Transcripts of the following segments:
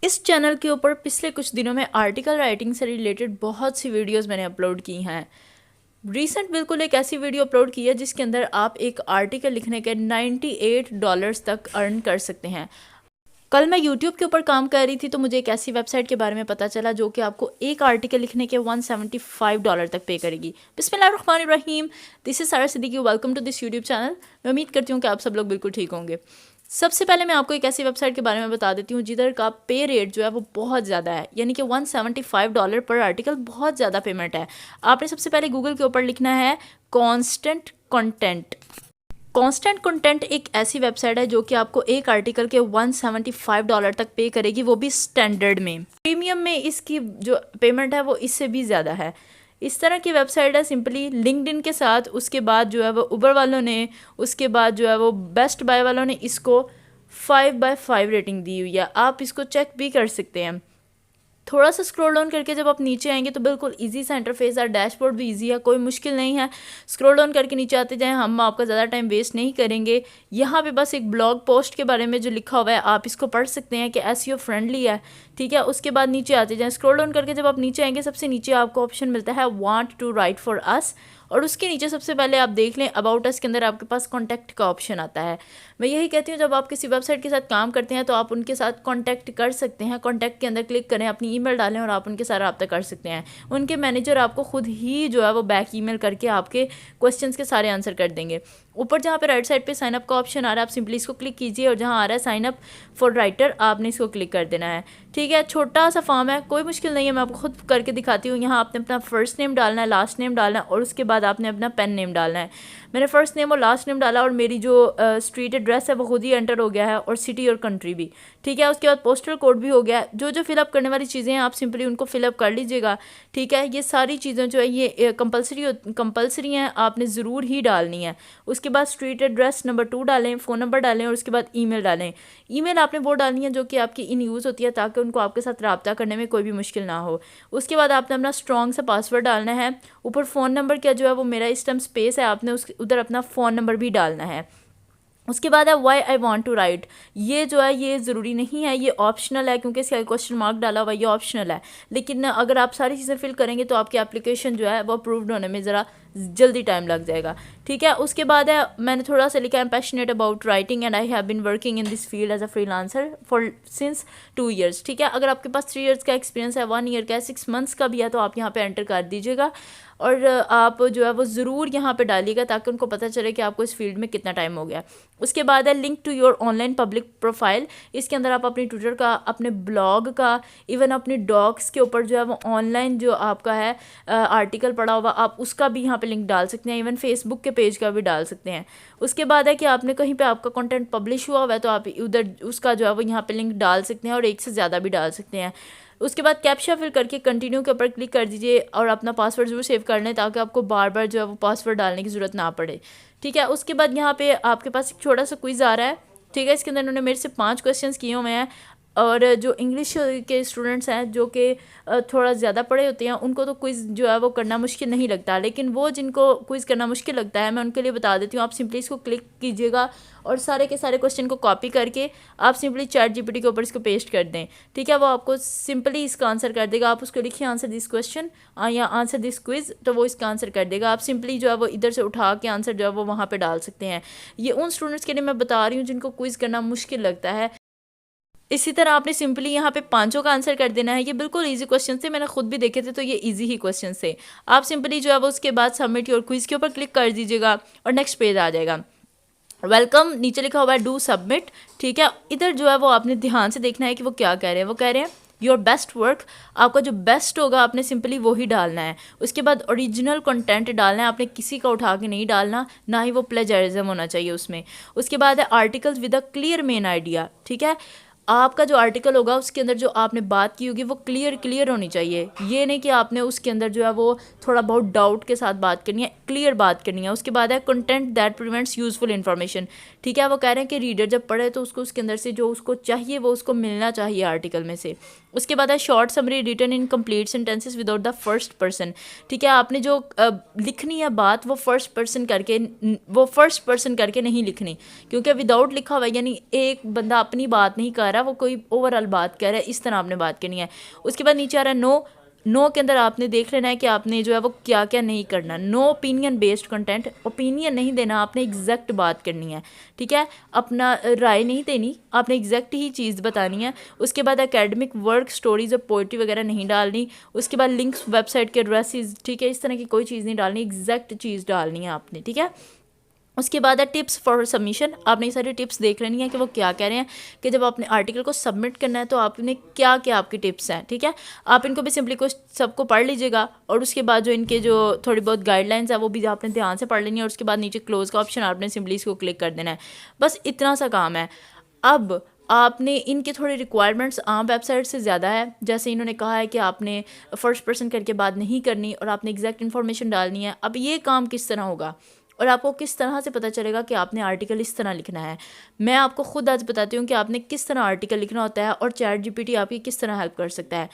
इस चैनल के ऊपर पिछले कुछ दिनों में आर्टिकल राइटिंग से रिलेटेड बहुत सी वीडियोस मैंने अपलोड की हैं। रिसेंट बिल्कुल एक ऐसी वीडियो अपलोड की है जिसके अंदर आप एक आर्टिकल लिखने के $98 तक अर्न कर सकते हैं। कल मैं YouTube के ऊपर काम कर रही थी तो मुझे एक ऐसी वेबसाइट के बारे में पता चला जो कि आपको एक आर्टिकल लिखने के $175 तक पे करेगी। बिस्मिल्लाहिर्रहमानिर्रहीम, this is Sara Siddiqui, welcome to this YouTube channel. मैं उम्मीद करती हूँ कि आप सब लोग बिल्कुल ठीक होंगे। सबसे पहले मैं आपको एक ऐसी वेबसाइट के बारे में बता देती हूँ जिधर का पे रेट जो है वो बहुत ज़्यादा है, यानी कि $175 पर आर्टिकल बहुत ज़्यादा पेमेंट है। आपने सबसे पहले गूगल के ऊपर लिखना है कॉन्स्टेंट कंटेंट। कॉन्स्टेंट कंटेंट एक ऐसी वेबसाइट है जो कि आपको एक आर्टिकल के $175 तक पे करेगी, वो भी स्टैंडर्ड में। प्रीमियम में इसकी जो पेमेंट है वो इससे भी ज़्यादा है। इस तरह की वेबसाइट है सिंपली लिंक्डइन के साथ। उसके बाद जो है वो उबर वालों ने, उसके बाद जो है वो बेस्ट बाय वालों ने इसको 5/5 रेटिंग दी हुई है। आप इसको चेक भी कर सकते हैं। थोड़ा सा स्क्रॉल डाउन करके जब आप नीचे आएंगे तो बिल्कुल इजी सा इंटरफेस है, डैशबोर्ड भी इजी है, कोई मुश्किल नहीं है। स्क्रॉल डाउन करके नीचे आते जाएं, हम आपका ज़्यादा टाइम वेस्ट नहीं करेंगे। यहाँ पे बस एक ब्लॉग पोस्ट के बारे में जो लिखा हुआ है आप इसको पढ़ सकते हैं कि एसईओ फ्रेंडली है, ठीक है। उसके बाद नीचे आते जाएं, स्क्रॉल डाउन करके जब आप नीचे आएंगे सबसे नीचे आपको ऑप्शन मिलता है want to write for us, और उसके नीचे सबसे पहले आप देख लें अबाउट अस के अंदर आपके पास कॉन्टैक्ट का ऑप्शन आता है। मैं यही कहती हूँ जब आप किसी वेबसाइट के साथ काम करते हैं तो आप उनके साथ कॉन्टैक्ट कर सकते हैं। कॉन्टैक्ट के अंदर क्लिक करें, अपनी ईमेल डालें और आप उनके साथ रब्ता कर सकते हैं। उनके मैनेजर आपको खुद ही जो है वो बैक ईमेल करके आपके क्वेश्चंस के सारे आंसर कर देंगे। ऊपर जहाँ पे राइट साइड पे साइन अप का ऑप्शन आ रहा है आप सिंपली इसको क्लिक कीजिए, और जहाँ आ रहा है साइन अप फॉर राइटर आपने इसको क्लिक कर देना है, ठीक है। छोटा सा फॉर्म है, कोई मुश्किल नहीं है, मैं आपको खुद करके दिखाती हूँ। यहाँ आपने अपना फर्स्ट नेम डालना है, लास्ट नेम डालना है, और उसके बाद आपने अपना पेन नेम डालना है। मैंने फर्स्ट नेम और लास्ट नेम डाला और मेरी जो स्ट्रीट एड्रेस है वो खुद ही एंटर हो गया है, और सिटी और कंट्री भी, ठीक है। उसके बाद पोस्टल कोड भी हो गया है। जो जो फिलअप करने वाली चीज़ें हैं आप सिंपली उनको फिलअप कर लीजिएगा, ठीक है। ये सारी चीज़ें जो है ये कंपलसरी हैं, आपने ज़रूर ही डालनी है। उसके बाद स्ट्रीट एड्रेस नंबर 2 डालें, फ़ोन नंबर डालें, और उसके बाद ईमेल डालें। ईमेल आपने वो डालनी है जो कि आपकी इन यूज़ होती है ताकि उनको आपके साथ रब्ता करने में कोई भी मुश्किल ना हो। उसके बाद आपने अपना स्ट्रॉन्ग सा पासवर्ड डालना है। ऊपर फ़ोन नंबर का जो है वो मेरा इस टाइम स्पेस है, आपने उस उधर अपना फ़ोन नंबर भी डालना है। उसके बाद है why I want to write. ये जो है ये ज़रूरी नहीं है, ये ऑप्शनल है, क्योंकि इसका क्वेश्चन मार्क डाला हुआ, ये ऑप्शनल है। लेकिन अगर आप सारी चीज़ें फिल करेंगे तो आपकी एप्लीकेशन जो है वो अप्रूव्ड होने में ज़रा जल्दी टाइम लग जाएगा, ठीक है। उसके बाद है मैंने थोड़ा सा लिखा है passionate about writing and I have been working in this field as a freelancer for since 2 years, ठीक है। अगर आपके पास 3 years का एक्सपीरियंस है, 1 year का है, 6 months का भी है तो आप यहाँ पे एंटर कर दीजिएगा, और आप जो है वो ज़रूर यहाँ पे डालिएगा ताकि उनको पता चले कि आपको इस फील्ड में कितना टाइम हो गया। उसके बाद है link to your online public profile. इसके अंदर आप अपनी ट्विटर का, अपने ब्लॉग का, इवन अपनी डॉग्स के ऊपर जो है वो ऑनलाइन जो आपका है आर्टिकल पड़ा हुआ आप उसका भी यहाँ पे लिंक डाल सकते हैं, इवन फेसबुक के पेज का भी डाल सकते हैं। उसके बाद है कि आपने कहीं पे आपका कंटेंट पब्लिश हुआ है तो आप उधर उसका जो है वो यहाँ पे लिंक डाल सकते हैं, और एक से ज़्यादा भी डाल सकते हैं। उसके बाद कैप्चा फिल करके कंटिन्यू के ऊपर क्लिक कर दीजिए, और अपना पासवर्ड ज़रूर सेव कर लें ताकि आपको बार बार जो है वो पासवर्ड डालने की ज़रूरत ना पड़े, ठीक है। उसके बाद यहाँ पे आपके पास एक छोटा सा क्विज़ आ रहा है, ठीक है। इसके अंदर उन्होंने मेरे से 5 क्वेश्चंस किए हुए हैं, और जो इंग्लिश के स्टूडेंट्स हैं जो कि थोड़ा ज़्यादा पढ़े होते हैं उनको तो क्विज़ जो है वो करना मुश्किल नहीं लगता, लेकिन वो जिनको क्विज़ करना मुश्किल लगता है मैं उनके लिए बता देती हूँ। आप सिंपली इसको क्लिक कीजिएगा और सारे के सारे क्वेश्चन को कॉपी करके आप सिंपली चैट जीपीटी के ऊपर इसको पेस्ट कर दें, ठीक है। वो आपको सिंपली इसका आंसर कर देगा। आप उसको लिखिए आंसर दिस क्वेश्चन या आंसर दिस क्विज़, तो वो इसका आंसर कर देगा। आप सिंपली जो है वो इधर से उठा के आंसर जो है वो वहाँ पर डाल सकते हैं। ये उन स्टूडेंट्स के लिए मैं बता रही हूँ जिनको क्विज़ करना मुश्किल लगता है। इसी तरह आपने सिंपली यहाँ पे 5 का आंसर कर देना है। ये बिल्कुल इजी क्वेश्चन थे, मैंने खुद भी देखे थे तो ये इजी ही क्वेश्चन थे। आप सिंपली जो है वो उसके बाद सबमिट योर क्विज के ऊपर क्लिक कर दीजिएगा और नेक्स्ट पेज आ जाएगा। वेलकम नीचे लिखा हुआ है डू सबमिट, ठीक है। इधर जो है वो आपने ध्यान से देखना है कि वो क्या कह रहे हैं। वो कह रहे हैं योर बेस्ट वर्क, आपका जो बेस्ट होगा आपने सिंपली वो ही डालना है। उसके बाद ओरिजिनल कंटेंट डालना है, आपने किसी का उठा के नहीं डालना, ना ही वो प्लेजरिज्म होना चाहिए उसमें। उसके बाद है articles with a clear main idea, ठीक है। आपका जो आर्टिकल होगा उसके अंदर जो आपने बात की होगी वो क्लियर होनी चाहिए। ये नहीं कि आपने उसके अंदर जो है वो थोड़ा बहुत डाउट के साथ बात करनी है, क्लियर बात करनी है। उसके बाद है content that prevents useful information, ठीक है। वो कह रहे हैं कि रीडर जब पढ़े तो उसको उसके अंदर से जो उसको चाहिए वो उसको मिलना चाहिए आर्टिकल में से। उसके बाद है short summary written in complete sentences without the first person, ठीक है। आपने जो लिखनी है बात वो फर्स्ट पर्सन करके नहीं लिखनी, क्योंकि विदाउट लिखा हुआ है यानी एक बंदा अपनी बात नहीं कर रहा, रहा है, वो कोई ओवरऑल बात कह रहा है, इस तरह आपने बात करनी है। उसके बाद नीचे आ रहा है नो। नो के अंदर आपने देख लेना है कि आपने जो है वो क्या क्या नहीं करना। No opinion based content, opinion नहीं देना, आपने एग्जैक्ट बात करनी है, ठीक है, अपना राय नहीं देनी, आपने एग्जैक्ट ही चीज़ बतानी है। उसके बाद एकेडमिक वर्क, स्टोरीज और पोइट्री वगैरह नहीं डालनी। उसके बाद लिंक्स, वेबसाइट के एड्रेसेस, ठीक है, इस तरह की कोई चीज़ नहीं डालनी, एग्जैक्ट चीज़ डालनी है आपने, ठीक है। उसके बाद है टिप्स फॉर सबमिशन। आपने ये सारी टिप्स देख लेनी है कि वो क्या कह रहे हैं कि जब आपने आर्टिकल को सबमिट करना है तो आपने क्या क्या आपकी टिप्स हैं, ठीक है। आप इनको भी सिंपली कुछ सबको पढ़ लीजिएगा और उसके बाद जो इनके जो थोड़ी बहुत गाइडलाइंस है वो भी आपने ध्यान से पढ़ लेनी है। और उसके बाद नीचे क्लोज का ऑप्शन आपने सिंपली इसको क्लिक कर देना है, बस इतना सा काम है। अब आपने इनके थोड़े रिक्वायरमेंट्स आम वेबसाइट से ज़्यादा है। जैसे इन्होंने कहा है कि आपने फर्स्ट पर्सन करके बात नहीं करनी और आपने एग्जैक्ट इन्फॉर्मेशन डालनी है। अब ये काम किस तरह होगा और आपको किस तरह से पता चलेगा कि आपने आर्टिकल इस तरह लिखना है, मैं आपको खुद आज बताती हूँ कि आपने किस तरह आर्टिकल लिखना होता है और चैट जीपीटी आपकी किस तरह हेल्प कर सकता है।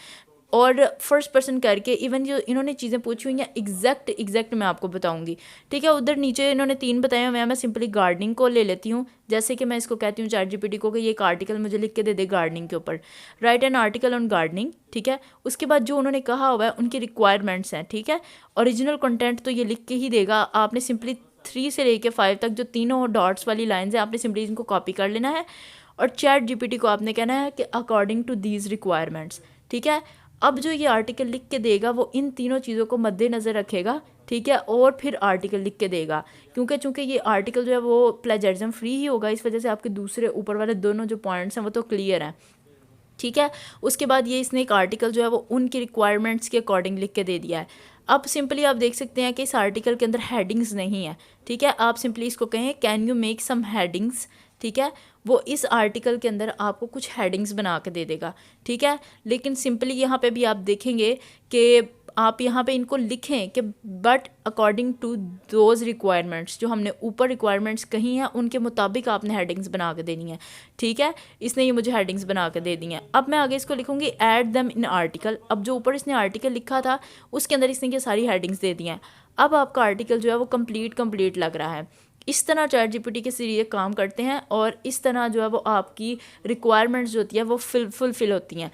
और फर्स्ट पर्सन करके इवन जो इन्होंने चीज़ें पूछी हुई हैं एग्जैक्ट मैं आपको बताऊंगी, ठीक है। उधर नीचे इन्होंने 3 बताए हुए हैं, मैं सिंपली गार्डनिंग को ले लेती हूँ। जैसे कि मैं इसको कहती हूँ चैट जीपीटी को कि ये एक आर्टिकल मुझे लिख के दे दे गार्डनिंग के ऊपर, right an article on gardening, ठीक है। उसके बाद जो उन्होंने कहा हुआ है उनकी रिक्वायरमेंट्स हैं, ठीक है। ओरिजिनल कंटेंट तो ये लिख के ही देगा, आपने सिंपली 3 से लेके 5 तक जो तीनों डॉट्स वाली लाइन्स हैं आपने सिंपली इनको कॉपी कर लेना है और चैट जीपीटी को आपने कहना है कि अकॉर्डिंग टू दीज रिक्वायरमेंट्स, ठीक है। अब जो ये आर्टिकल लिख के देगा वो इन तीनों चीज़ों को मद्देनज़र रखेगा, ठीक है, और फिर आर्टिकल लिख के देगा। चूँकि ये आर्टिकल जो है वो प्लेजरिज्म फ्री ही होगा, इस वजह से आपके दूसरे ऊपर वाले दोनों जो पॉइंट्स हैं वो तो क्लियर हैं, ठीक है। उसके बाद ये इसने एक आर्टिकल जो है वो उनकी रिक्वायरमेंट्स के अकॉर्डिंग लिख के दे दिया है। अब सिंपली आप देख सकते हैं कि इस आर्टिकल के अंदर हेडिंग्स नहीं है, ठीक है। आप सिंपली इसको कहें can you make some headings, ठीक है, वो इस आर्टिकल के अंदर आपको कुछ हेडिंग्स बना के दे देगा, ठीक है। लेकिन सिंपली यहाँ पे भी आप देखेंगे कि आप यहाँ पे इनको लिखें कि but according to those requirements, जो हमने ऊपर रिक्वायरमेंट्स कही हैं उनके मुताबिक आपने हेडिंग्स बना के देनी है, ठीक है। इसने ये मुझे हेडिंग्स बना के दे दी हैं। अब मैं आगे इसको लिखूँगी ऐड देम इन आर्टिकल। अब जो ऊपर इसने आर्टिकल लिखा था उसके अंदर इसने ये सारी हेडिंग्स दे दी हैं। अब आपका आर्टिकल जो है वो कंप्लीट लग रहा है। इस तरह चैट जीपीटी के जरिए काम करते हैं और इस तरह जो है वो आपकी रिक्वायरमेंट्स जो होती है वो फुलफिल होती हैं।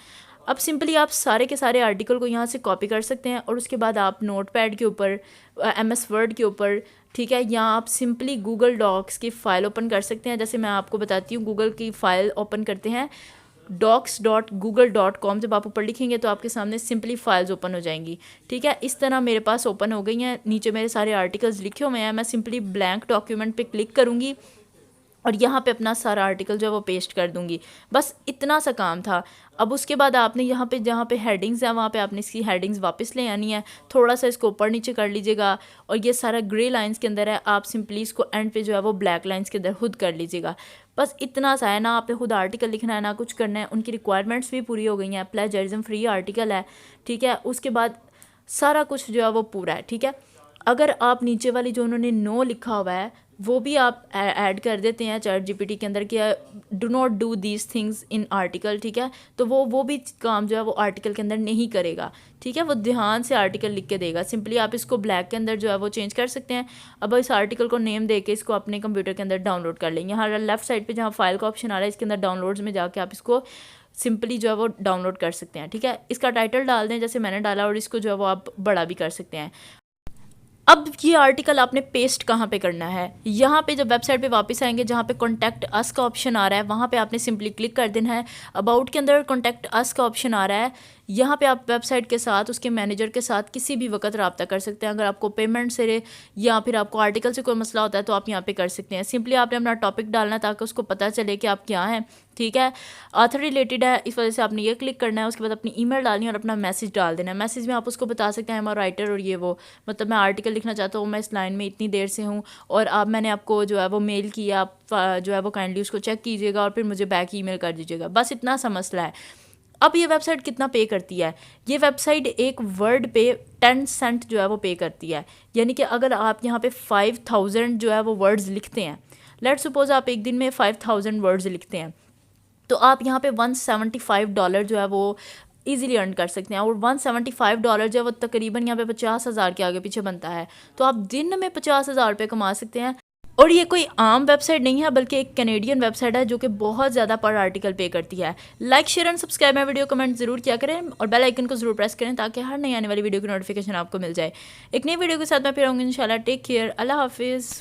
अब सिंपली आप सारे के सारे आर्टिकल को यहाँ से कॉपी कर सकते हैं और उसके बाद आप नोटपैड के ऊपर, MS वर्ड के ऊपर, ठीक है, या आप सिंपली गूगल डॉक्स की फ़ाइल ओपन कर सकते हैं। जैसे मैं आपको बताती हूँ, गूगल की फ़ाइल ओपन करते हैं docs.google.com, जब आप ऊपर लिखेंगे तो आपके सामने सिंपली फाइल्स ओपन हो जाएंगी, ठीक है। इस तरह मेरे पास ओपन हो गई हैं, नीचे मेरे सारे आर्टिकल्स लिखे हुए हैं। मैं सिंपली ब्लैंक डॉक्यूमेंट पे क्लिक करूँगी और यहाँ पे अपना सारा आर्टिकल जो है वो पेस्ट कर दूँगी, बस इतना सा काम था। अब उसके बाद आपने यहाँ पे जहाँ पे हेडिंग्स है वहाँ पे आपने इसकी हेडिंग्स वापस ले आनी है, थोड़ा सा इसको ऊपर नीचे कर लीजिएगा और ये सारा ग्रे लाइंस के अंदर है, आप सिंपली इसको एंड पे जो है वो ब्लैक लाइंस के अंदर खुद कर लीजिएगा। बस इतना सा है ना, आपने खुद आर्टिकल लिखना है ना कुछ करना है। उनकी रिक्वायरमेंट्स भी पूरी हो गई हैं, प्लेजरिज्म फ्री आर्टिकल है, ठीक है। उसके बाद सारा कुछ जो है वो पूरा है, ठीक है। अगर आप नीचे वाली जो उन्होंने नो लिखा हुआ है वो भी आप ऐड कर देते हैं चैट जीपीटी के अंदर कि do not do these things in article, ठीक है, तो वो भी काम जो है वो आर्टिकल के अंदर नहीं करेगा, ठीक है। वो ध्यान से आर्टिकल लिख के देगा। सिंपली आप इसको ब्लैक के अंदर जो है वो चेंज कर सकते हैं। अब इस आर्टिकल को नेम दे के इसको अपने कंप्यूटर के अंदर डाउनलोड कर लेंगे। यहाँ लेफ्ट साइड पे जहाँ फाइल का ऑप्शन आ रहा है इसके अंदर डाउनलोड्स में जाके आप इसको सिंपली जो है वो डाउनलोड कर सकते हैं, ठीक है। इसका टाइटल डाल दें जैसे मैंने डाला और इसको जो है वो आप बड़ा भी कर सकते हैं। अब ये आर्टिकल आपने पेस्ट कहाँ पे करना है, यहाँ पे जब वेबसाइट पे वापस आएंगे जहाँ पे कॉन्टैक्ट अस का ऑप्शन आ रहा है वहाँ पे आपने सिंपली क्लिक कर देना है। अबाउट के अंदर कॉन्टैक्ट अस का ऑप्शन आ रहा है, यहाँ पे आप वेबसाइट के साथ उसके मैनेजर के साथ किसी भी वक्त रब्ता कर सकते हैं। अगर आपको पेमेंट से या फिर आपको आर्टिकल से कोई मसला होता है तो आप यहाँ पे कर सकते हैं। सिंपली आपने अपना टॉपिक डालना ताकि उसको पता चले कि आप क्या हैं, ठीक है। ऑथर रिलेटेड है इस वजह से आपने ये क्लिक करना है। उसके बाद अपनी ईमेल डालनी है और अपना मैसेज डाल देना है। मैसेज में आप उसको बता सकते हैं आई एम अ राइटर और ये वो, मतलब मैं आर्टिकल लिखना चाहता हूँ, मैं इस लाइन में इतनी देर से हूँ और अब मैंने आपको जो है वो मेल किया, आप जो है वो काइंडली उसको चेक कीजिएगा और फिर मुझे बैक ईमेल कर दीजिएगा। बस इतना सा मसला है। अब ये वेबसाइट कितना पे करती है, ये वेबसाइट एक वर्ड पे 10 सेंट जो है वो पे करती है। यानी कि अगर आप यहाँ पे 5000 जो है वो वर्ड्स लिखते हैं, लेट सपोज आप एक दिन में 5000 वर्ड्स लिखते हैं, तो आप यहाँ पे $175 जो है वो ईजिली अर्न कर सकते हैं। और $175 जो है वो तकरीबन यहाँ पे 50,000 के आगे पीछे बनता है। तो आप दिन में 50,000 रुपये कमा सकते हैं। और ये कोई आम वेबसाइट नहीं है बल्कि एक कैनेडियन वेबसाइट है जो कि बहुत ज़्यादा पर आर्टिकल पे करती है। Like share and subscribe my video, comment जरूर किया करें और बेल आइकन को जरूर प्रेस करें ताकि हर नई आने वाली वीडियो की नोटिफिकेशन आपको मिल जाए। एक नई वीडियो के साथ मैं फिर आऊँगी इंशाल्लाह। टेक केयर, अल्लाह हाफिज़।